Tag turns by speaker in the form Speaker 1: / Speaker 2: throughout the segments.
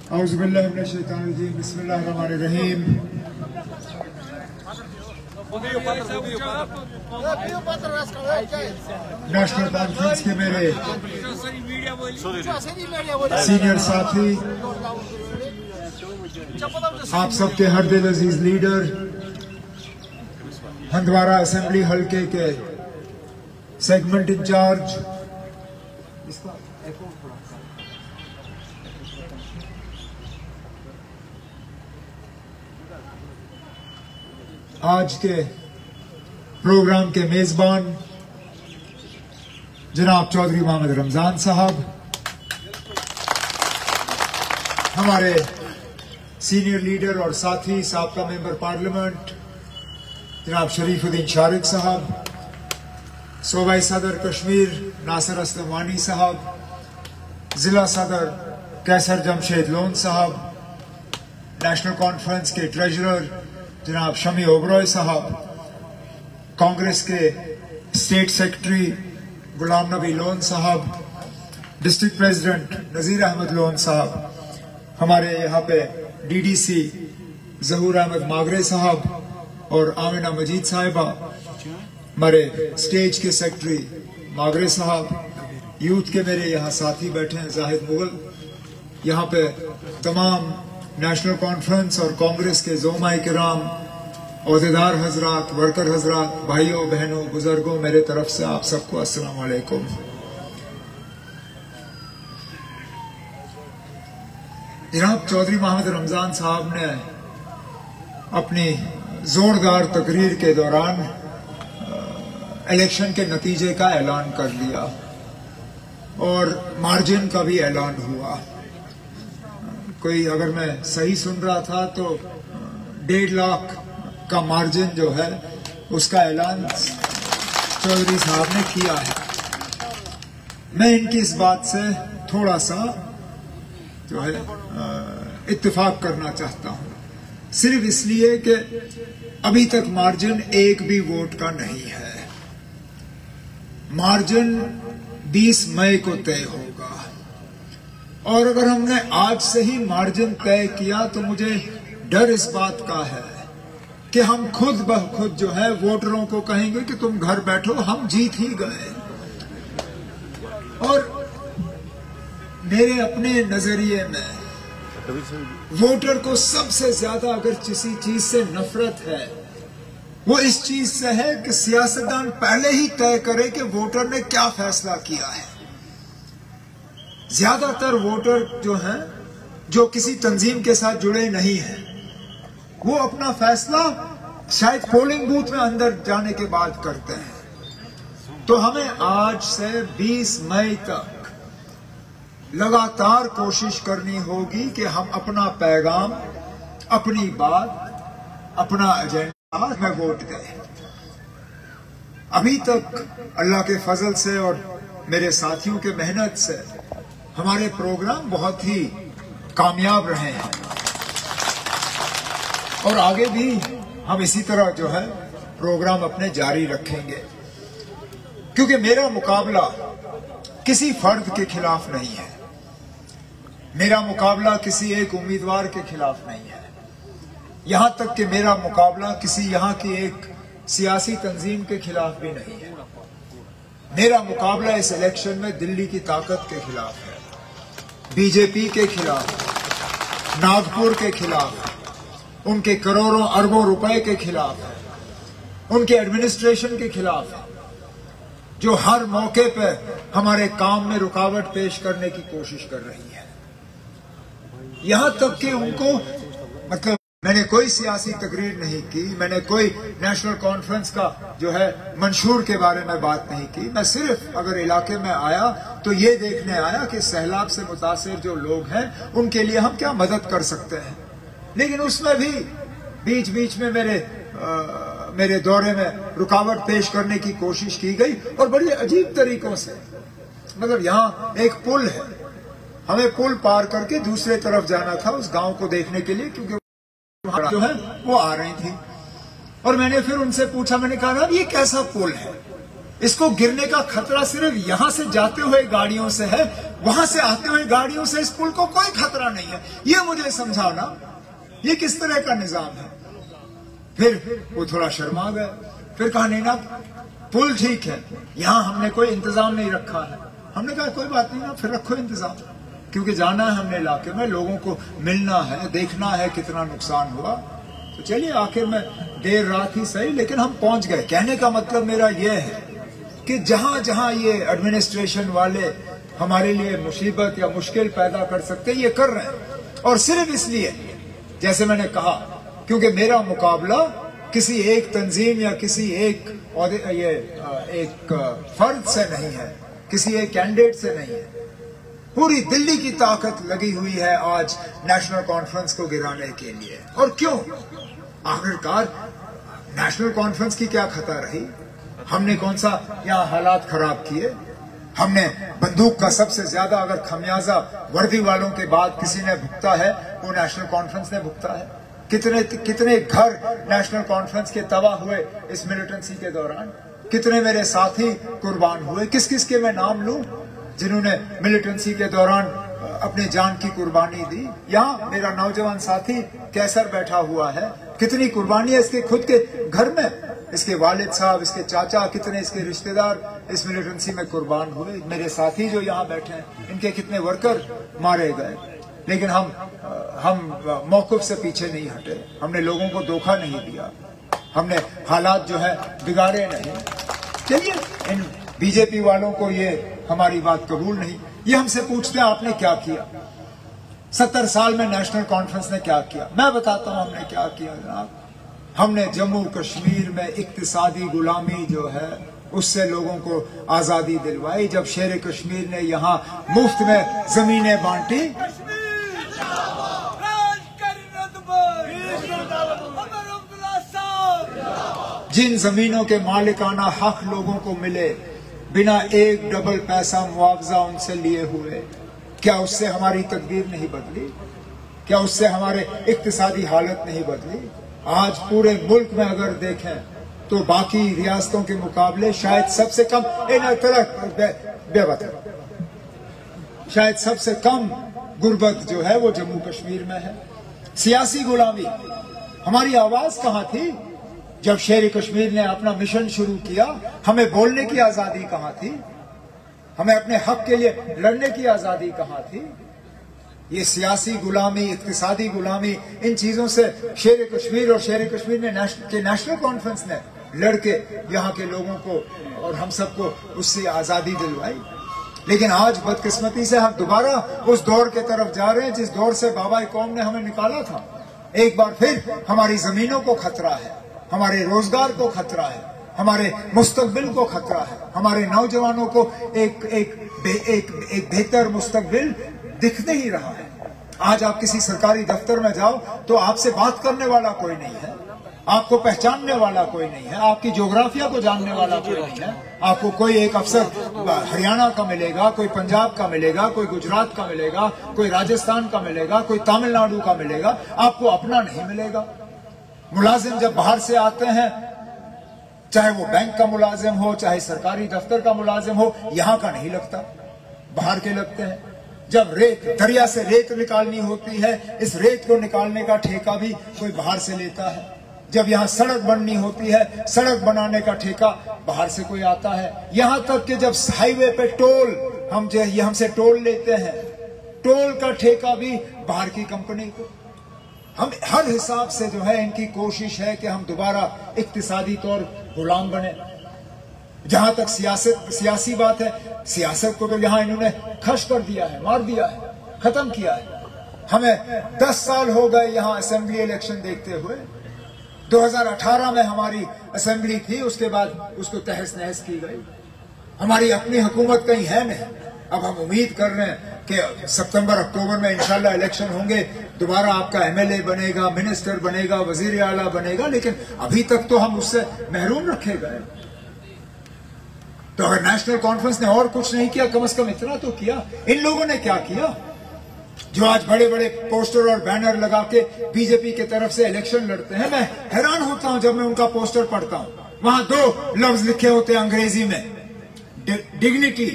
Speaker 1: औज़ुबिल्लाहिमिनश्शैतानिर्रजीम बिस्मिल्लाहिर्रहमानिर्रहीम। National conference के मेरे सीनियर साथी, आप सबके हर दिल अजीज लीडर, हंदवारा असेंबली हल्के के सेगमेंट इंचार्ज, आज के प्रोग्राम के मेजबान जनाब चौधरी मोहम्मद रमजान साहब, हमारे सीनियर लीडर और साथी साबका मेंबर पार्लियामेंट जनाब शरीफुद्दीन शारिक साहब, सूबाई सदर कश्मीर नासिर असलम वानी साहब, जिला सदर कैसर जमशेद लोन साहब, नेशनल कॉन्फ्रेंस के ट्रेजरर जनाब शमी ओबरॉय साहब, कांग्रेस के state secretary Ghulam Nabi loan साहब, district president Nazir Ahmad loan साहब, हमारे यहाँ पे डीडीसी जहूर अहमद मागरे साहब और आमिना मजीद साहिबा, हमारे स्टेज के सेक्रेटरी मागरे साहब, यूथ के मेरे यहाँ साथी बैठे हैं जाहिद मुगल, यहाँ पे तमाम नेशनल कॉन्फ्रेंस और कांग्रेस के ज़ोमाए किराम, ओहदेदार हजरात, वर्कर हजरात, भाइयों बहनों बुजुर्गों, मेरे तरफ से आप सबको अस्सलाम वालेकुम। जनाब चौधरी मोहम्मद रमजान साहब ने अपनी जोरदार तकरीर के दौरान इलेक्शन के नतीजे का ऐलान कर दिया और मार्जिन का भी ऐलान हुआ। कोई अगर मैं सही सुन रहा था तो 1.5 लाख का मार्जिन जो है उसका ऐलान चौधरी साहब ने किया है। मैं इनकी इस बात से थोड़ा सा जो है इत्तेफाक करना चाहता हूं, सिर्फ इसलिए कि अभी तक मार्जिन एक भी वोट का नहीं है। मार्जिन 20 मई को तय होगा और अगर हमने आज से ही मार्जिन तय किया तो मुझे डर इस बात का है कि हम खुद ब खुद जो है वोटरों को कहेंगे कि तुम घर बैठो, हम जीत ही गए। और मेरे अपने नजरिए में वोटर को सबसे ज्यादा अगर किसी चीज से नफरत है वो इस चीज से है कि सियासतदान पहले ही तय करे कि वोटर ने क्या फैसला किया है। ज्यादातर वोटर जो हैं, जो किसी तंजीम के साथ जुड़े नहीं हैं, वो अपना फैसला शायद पोलिंग बूथ में अंदर जाने के बाद करते हैं। तो हमें आज से 20 मई तक लगातार कोशिश करनी होगी कि हम अपना पैगाम, अपनी बात, अपना एजेंडा में वोट दें। अभी तक अल्लाह के फजल से और मेरे साथियों के मेहनत से हमारे प्रोग्राम बहुत ही कामयाब रहे हैं और आगे भी हम इसी तरह जो है प्रोग्राम अपने जारी रखेंगे, क्योंकि मेरा मुकाबला किसी फर्द के खिलाफ नहीं है, मेरा मुकाबला किसी एक उम्मीदवार के खिलाफ नहीं है, यहां तक कि मेरा मुकाबला किसी यहां की एक सियासी तंजीम के खिलाफ भी नहीं है। मेरा मुकाबला इस इलेक्शन में दिल्ली की ताकत के खिलाफ है, बीजेपी के खिलाफ, नागपुर के खिलाफ, उनके करोड़ों अरबों रुपए के खिलाफ है, उनके एडमिनिस्ट्रेशन के खिलाफ है, जो हर मौके पर हमारे काम में रुकावट पेश करने की कोशिश कर रही है। यहां तक कि उनको मतलब मैंने कोई सियासी तकरीर नहीं की, मैंने कोई नेशनल कॉन्फ्रेंस का जो है मंशूर के बारे में बात नहीं की। मैं सिर्फ अगर इलाके में आया तो ये देखने आया कि सैलाब से मुतासिर जो लोग हैं उनके लिए हम क्या मदद कर सकते हैं। लेकिन उसमें भी बीच बीच में मेरे दौरे में रुकावट पेश करने की कोशिश की गई और बड़ी अजीब तरीकों से। मतलब यहाँ एक पुल है, हमें पुल पार करके दूसरे तरफ जाना था उस गांव को देखने के लिए, क्योंकि जो है वो आ रही थी। और मैंने फिर उनसे पूछा, मैंने कहा ये कैसा पुल है? इसको गिरने का खतरा सिर्फ यहां से जाते हुए गाड़ियों से है, वहां से आते हुए गाड़ियों से इस पुल को कोई खतरा नहीं है। ये मुझे समझाना ये किस तरह का निजाम है। फिर वो थोड़ा शर्मा गए, फिर कहा नहीं ना पुल ठीक है, यहां हमने कोई इंतजाम नहीं रखा है। हमने कहा कोई बात नहीं ना, फिर रखो इंतजाम, क्योंकि जाना है हमने इलाके में, लोगों को मिलना है, देखना है कितना नुकसान हुआ। तो चलिए आखिर में देर रात ही सही, लेकिन हम पहुंच गए। कहने का मतलब मेरा यह है कि जहां जहां ये एडमिनिस्ट्रेशन वाले हमारे लिए मुसीबत या मुश्किल पैदा कर सकते ये कर रहे हैं। और सिर्फ इसलिए, जैसे मैंने कहा, क्योंकि मेरा मुकाबला किसी एक तंजीम या किसी एक फर्द से नहीं है, किसी एक कैंडिडेट से नहीं है। पूरी दिल्ली की ताकत लगी हुई है आज नेशनल कॉन्फ्रेंस को गिराने के लिए। और क्यों? आखिरकार नेशनल कॉन्फ्रेंस की क्या खता रही? हमने कौन सा यहाँ हालात खराब किए? हमने बंदूक का सबसे ज्यादा अगर खमियाजा वर्दी वालों के बाद किसी ने भुगता है, वो नेशनल कॉन्फ्रेंस ने भुगता है। कितने घर नेशनल कॉन्फ्रेंस के तबाह हुए इस मिलिटेंसी के दौरान, कितने मेरे साथी कुर्बान हुए। किस किस के मैं नाम लूं जिन्होंने मिलिटेंसी के दौरान अपनी जान की कुर्बानी दी। यहाँ मेरा नौजवान साथी कैसर बैठा हुआ है, कितनी कुर्बानी है इसके खुद के घर में, इसके वालिद साहब, इसके चाचा, कितने इसके रिश्तेदार इस मिलिटेंसी में कुर्बान हुए। मेरे साथी जो यहाँ बैठे हैं, इनके कितने वर्कर मारे गए। लेकिन हम मौक़िफ़ से पीछे नहीं हटे, हमने लोगों को धोखा नहीं दिया, हमने हालात जो है बिगाड़े नहीं। चलिए, इन बीजेपी वालों को ये हमारी बात कबूल नहीं। ये हमसे पूछते हैं आपने क्या किया, 70 साल में नेशनल कॉन्फ्रेंस ने क्या किया। मैं बताता हूं हमने क्या किया जनाब। हमने जम्मू कश्मीर में इक्तिसादी गुलामी जो है उससे लोगों को आजादी दिलवाई। जब शेर कश्मीर ने यहाँ मुफ्त में जमीनें बांटी, जिन जमीनों के मालिकाना हक लोगों को मिले बिना एक डबल पैसा मुआवजा उनसे लिए हुए, क्या उससे हमारी तकदीर नहीं बदली? क्या उससे हमारे इक्तिसादी हालत नहीं बदली? आज पूरे मुल्क में अगर देखें तो बाकी रियासतों के मुकाबले शायद सबसे कम शायद सबसे कम गुर्बत जो है वो जम्मू कश्मीर में है। सियासी गुलामी, हमारी आवाज कहां थी जब शेर कश्मीर ने अपना मिशन शुरू किया? हमें बोलने की आजादी कहां थी? हमें अपने हक के लिए लड़ने की आजादी कहां थी? ये सियासी गुलामी, इक्तिसादी गुलामी, इन चीजों से शेर कश्मीर और शेर कश्मीर में नेशनल कॉन्फ्रेंस ने लड़के यहाँ के लोगों को और हम सबको उससे आजादी दिलवाई। लेकिन आज बदकिस्मती से हम दोबारा उस दौर के तरफ जा रहे हैं जिस दौर से बाबा कौम ने हमें निकाला था। एक बार फिर हमारी जमीनों को खतरा है, हमारे रोजगार को खतरा है, हमारे मुस्तकबिल को खतरा है, हमारे नौजवानों को एक बेहतर मुस्तकबिल दिख नहीं रहा है। आज आप किसी सरकारी दफ्तर में जाओ तो आपसे बात करने वाला कोई नहीं है, आपको पहचानने वाला कोई नहीं है, आपकी ज्योग्राफिया को जानने वाला कोई नहीं है। आपको कोई एक अफसर हरियाणा का मिलेगा, कोई पंजाब का मिलेगा, कोई गुजरात का मिलेगा, कोई राजस्थान का मिलेगा, कोई तमिलनाडु का मिलेगा, आपको अपना नहीं मिलेगा। मुलाजिम जब बाहर से आते हैं, चाहे वो बैंक का मुलाजिम हो, चाहे सरकारी दफ्तर का मुलाजिम हो, यहाँ का नहीं लगता, बाहर के लगते हैं। जब दरिया से रेत निकालनी होती है, इस रेत को निकालने का ठेका भी कोई बाहर से लेता है। जब यहाँ सड़क बननी होती है, सड़क बनाने का ठेका बाहर से कोई आता है। यहाँ तक कि जब हाईवे पे टोल हमसे टोल लेते हैं, टोल का ठेका भी बाहर की कंपनी को। हम हर हिसाब से जो है इनकी कोशिश है कि हम दोबारा इक्तिसादी तौर गुलाम बने। जहां तक सियासी बात है, सियासत को तो यहाँ इन्होंने खश कर दिया है, मार दिया है, खत्म किया है। हमें 10 साल हो गए यहाँ असेंबली इलेक्शन देखते हुए। 2018 में हमारी असेंबली थी, उसके बाद उसको तहस नहस की गई। हमारी अपनी हुकूमत कहीं है नहीं। अब हम उम्मीद कर रहे हैं कि सितंबर अक्टूबर में इंशाल्लाह इलेक्शन होंगे, दोबारा आपका एमएलए बनेगा, मिनिस्टर बनेगा, वजीर आला बनेगा, लेकिन अभी तक तो हम उससे महरूम रखे गए। तो अगर नेशनल कॉन्फ्रेंस ने और कुछ नहीं किया, कम से कम इतना तो किया। इन लोगों ने क्या किया जो आज बड़े बड़े पोस्टर और बैनर लगा के बीजेपी की तरफ से इलेक्शन लड़ते हैं? मैं हैरान होता हूं जब मैं उनका पोस्टर पढ़ता हूं। वहां 2 लफ्ज लिखे होते हैं अंग्रेजी में, डिग्निटी,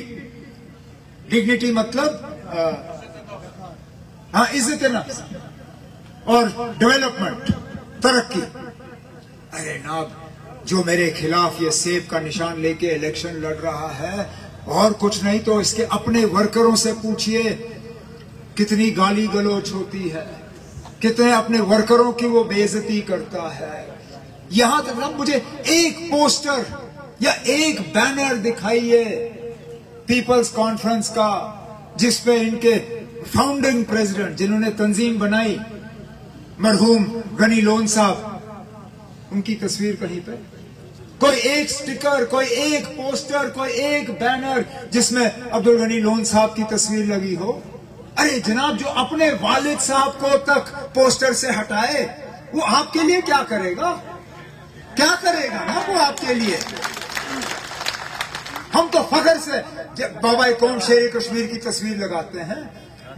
Speaker 1: डिग्निटी मतलब इज्जत नफ्स, और डेवलपमेंट, तरक्की। अरे नाब, जो मेरे खिलाफ ये सेब का निशान लेके इलेक्शन लड़ रहा है, और कुछ नहीं तो इसके अपने वर्करों से पूछिए कितनी गाली गलौच होती है, कितने अपने वर्करों की वो बेइज्जती करता है। यहां तक ना मुझे एक पोस्टर या एक बैनर दिखाइए पीपल्स कॉन्फ्रेंस का जिसपे इनके फाउंडिंग प्रेसिडेंट, जिन्होंने तंजीम बनाई, मरहूम गनी लोन साहब, उनकी तस्वीर कहीं पे, कोई एक स्टिकर, कोई एक पोस्टर, कोई एक बैनर जिसमें अब्दुल गनी लोन साहब की तस्वीर लगी हो। अरे जनाब, जो अपने वालिद साहब को तक पोस्टर से हटाए, वो आपके लिए क्या करेगा? क्या करेगा ना वो आपके लिए? हम तो फख्र से बाबा कौम शेर कश्मीर की तस्वीर लगाते हैं।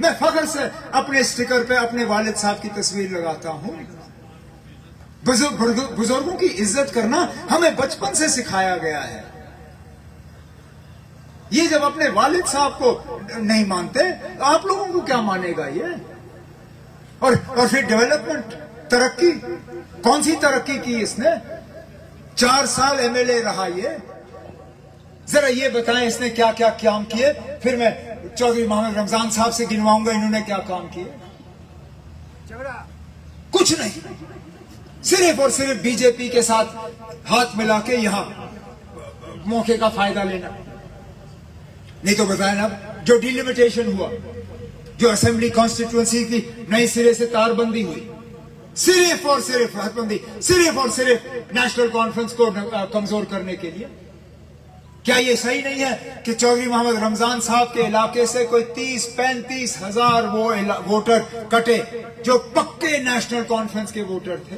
Speaker 1: मैं फख्र से अपने स्टिकर पे अपने वालिद साहब की तस्वीर लगाता हूं। बुजुर्गों की इज्जत करना हमें बचपन से सिखाया गया है। ये जब अपने वालिद साहब को नहीं मानते तो आप लोगों को क्या मानेगा ये? और फिर डेवलपमेंट, तरक्की, कौन सी तरक्की की इसने? 4 साल एमएलए रहा ये, जरा ये बताएं इसने क्या क्या काम किए। फिर मैं चौधरी मोहम्मद रमजान साहब से गिनवाऊंगा इन्होंने क्या काम किए। कुछ नहीं, सिर्फ और सिर्फ बीजेपी के साथ हाथ मिला के यहां मौके का फायदा लेना। नहीं तो बताएं ना, जो डिलिमिटेशन हुआ, जो असेंबली कॉन्स्टिट्यूएंसी की नई सिरे से तारबंदी हुई, सिर्फ और सिर्फ हदबंदी, सिर्फ और सिर्फ नेशनल कॉन्फ्रेंस को कमजोर करने के लिए। क्या ये सही नहीं है कि चौधरी मोहम्मद रमजान साहब के इलाके से कोई 30-35 हजार वो वोटर कटे जो पक्के नेशनल कॉन्फ्रेंस के वोटर थे?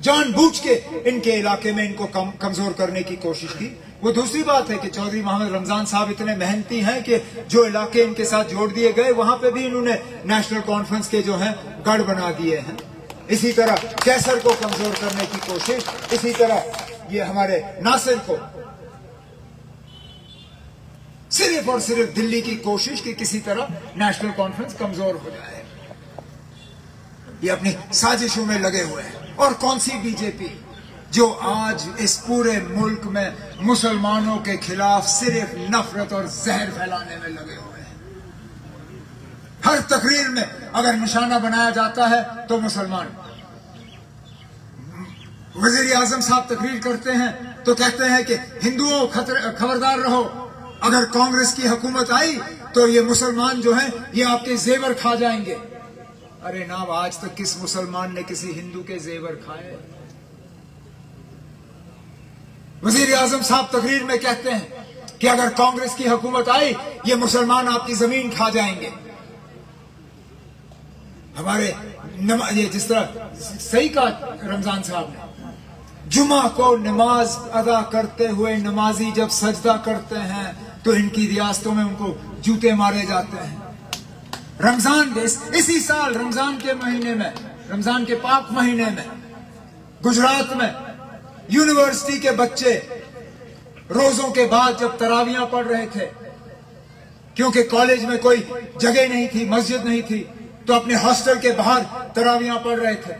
Speaker 1: जानबूझ के इनके इलाके में इनको कमजोर करने की कोशिश की। वो दूसरी बात है कि चौधरी मोहम्मद रमजान साहब इतने मेहनती हैं कि जो इलाके इनके साथ जोड़ दिए गए वहां पे भी इन्होंने नेशनल कॉन्फ्रेंस के जो हैं गढ़ बना दिए हैं। इसी तरह कैसर को कमजोर करने की कोशिश, इसी तरह ये हमारे नासिर को, सिर्फ और सिर्फ दिल्ली की कोशिश कि किसी तरह नेशनल कॉन्फ्रेंस कमजोर हो जाए। ये अपनी साजिशों में लगे हुए हैं। और कौन सी बीजेपी जो आज इस पूरे मुल्क में मुसलमानों के खिलाफ सिर्फ नफरत और जहर फैलाने में लगे हुए हैं। हर तकरीर में अगर निशाना बनाया जाता है तो मुसलमान। वजीर आजम साहब तकरीर करते हैं तो कहते हैं कि हिंदुओं खबरदार रहो, अगर कांग्रेस की हुकूमत आई तो ये मुसलमान जो हैं ये आपके जेवर खा जाएंगे। अरे ना, आज तक किस मुसलमान ने किसी हिंदू के जेवर खाए? वजीर आजम साहब तकरीर में कहते हैं कि अगर कांग्रेस की हुकूमत आई ये मुसलमान आपकी जमीन खा जाएंगे। हमारे ये जिस तरह सही कहा रमजान साहब ने, जुमा को नमाज अदा करते हुए नमाजी जब सजदा करते हैं तो इनकी रियासतों में उनको जूते मारे जाते हैं। रमजान इसी साल रमजान के महीने में, रमजान के पाक महीने में गुजरात में यूनिवर्सिटी के बच्चे रोजों के बाद जब तरावियां पढ़ रहे थे, क्योंकि कॉलेज में कोई जगह नहीं थी, मस्जिद नहीं थी, तो अपने हॉस्टल के बाहर तरावियां पढ़ रहे थे।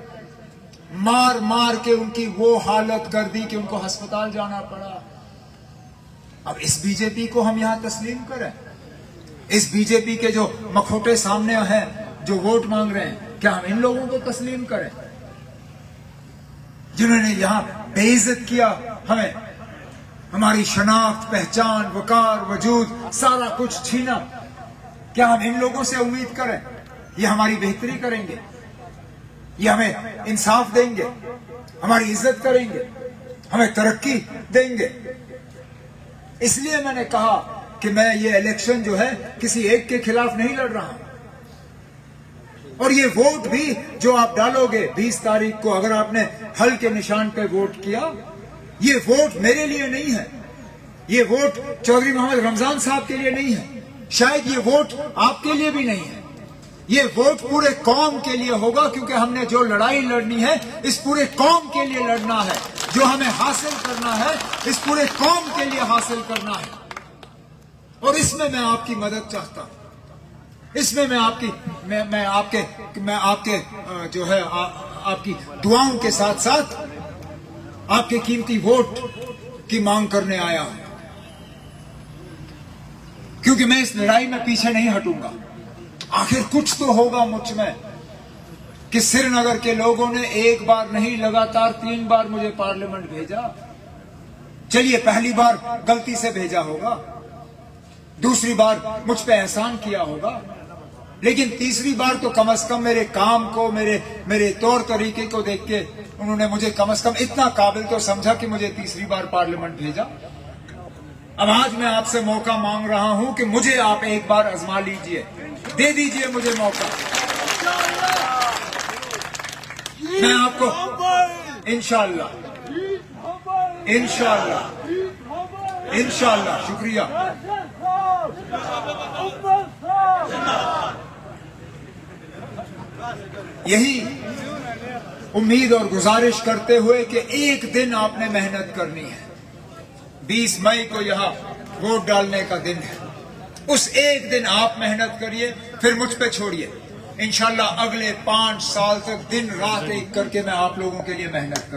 Speaker 1: मार मार के उनकी वो हालत कर दी कि उनको अस्पताल जाना पड़ा। अब इस बीजेपी को हम यहां तस्लीम करें? इस बीजेपी के जो मखोटे सामने हैं जो वोट मांग रहे हैं, क्या हम इन लोगों को तस्लीम करें जिन्होंने यहां बेइज्जत किया हमें, हमारी शनाख्त, पहचान, वकार, वजूद सारा कुछ छीना? क्या हम इन लोगों से उम्मीद करें ये हमारी बेहतरी करेंगे, ये हमें इंसाफ देंगे, हमारी इज्जत करेंगे, हमें तरक्की देंगे? इसलिए मैंने कहा कि मैं ये इलेक्शन जो है किसी एक के खिलाफ नहीं लड़ रहा। और ये वोट भी जो आप डालोगे 20 तारीख को, अगर आपने हल के निशान पे वोट किया, ये वोट मेरे लिए नहीं है, ये वोट चौधरी मोहम्मद रमजान साहब के लिए नहीं है, शायद ये वोट आपके लिए भी नहीं है। ये वोट पूरे कौम के लिए होगा, क्योंकि हमने जो लड़ाई लड़नी है इस पूरे कौम के लिए लड़ना है। जो हमें हासिल करना है, इस पूरे कौम के लिए हासिल करना है। और इसमें मैं आपकी मदद चाहता हूं। इसमें मैं आपके जो है आपकी दुआओं के साथ साथ आपके कीमती वोट की मांग करने आया हूं, क्योंकि मैं इस लड़ाई में पीछे नहीं हटूंगा। आखिर कुछ तो होगा मुझ में कि श्रीनगर के लोगों ने एक बार नहीं लगातार 3 बार मुझे पार्लियामेंट भेजा। चलिए, पहली बार गलती से भेजा होगा, दूसरी बार मुझ पे एहसान किया होगा, लेकिन तीसरी बार तो कम से कम मेरे काम को, मेरे तौर तरीके को देख के उन्होंने मुझे कम से कम इतना काबिल तो समझा कि मुझे तीसरी बार पार्लियामेंट भेजा। अब आज मैं आपसे मौका मांग रहा हूं कि मुझे आप एक बार आजमा लीजिए, दे दीजिए मुझे मौका। मैं आपको इंशाअल्लाह शुक्रिया। यही उम्मीद और गुजारिश करते हुए कि एक दिन आपने मेहनत करनी है। 20 मई को यहां वोट डालने का दिन है। उस एक दिन आप मेहनत करिए, फिर मुझ पे छोड़िए। इंशाअल्लाह अगले 5 साल तक दिन रात एक करके मैं आप लोगों के लिए मेहनत करूंगा।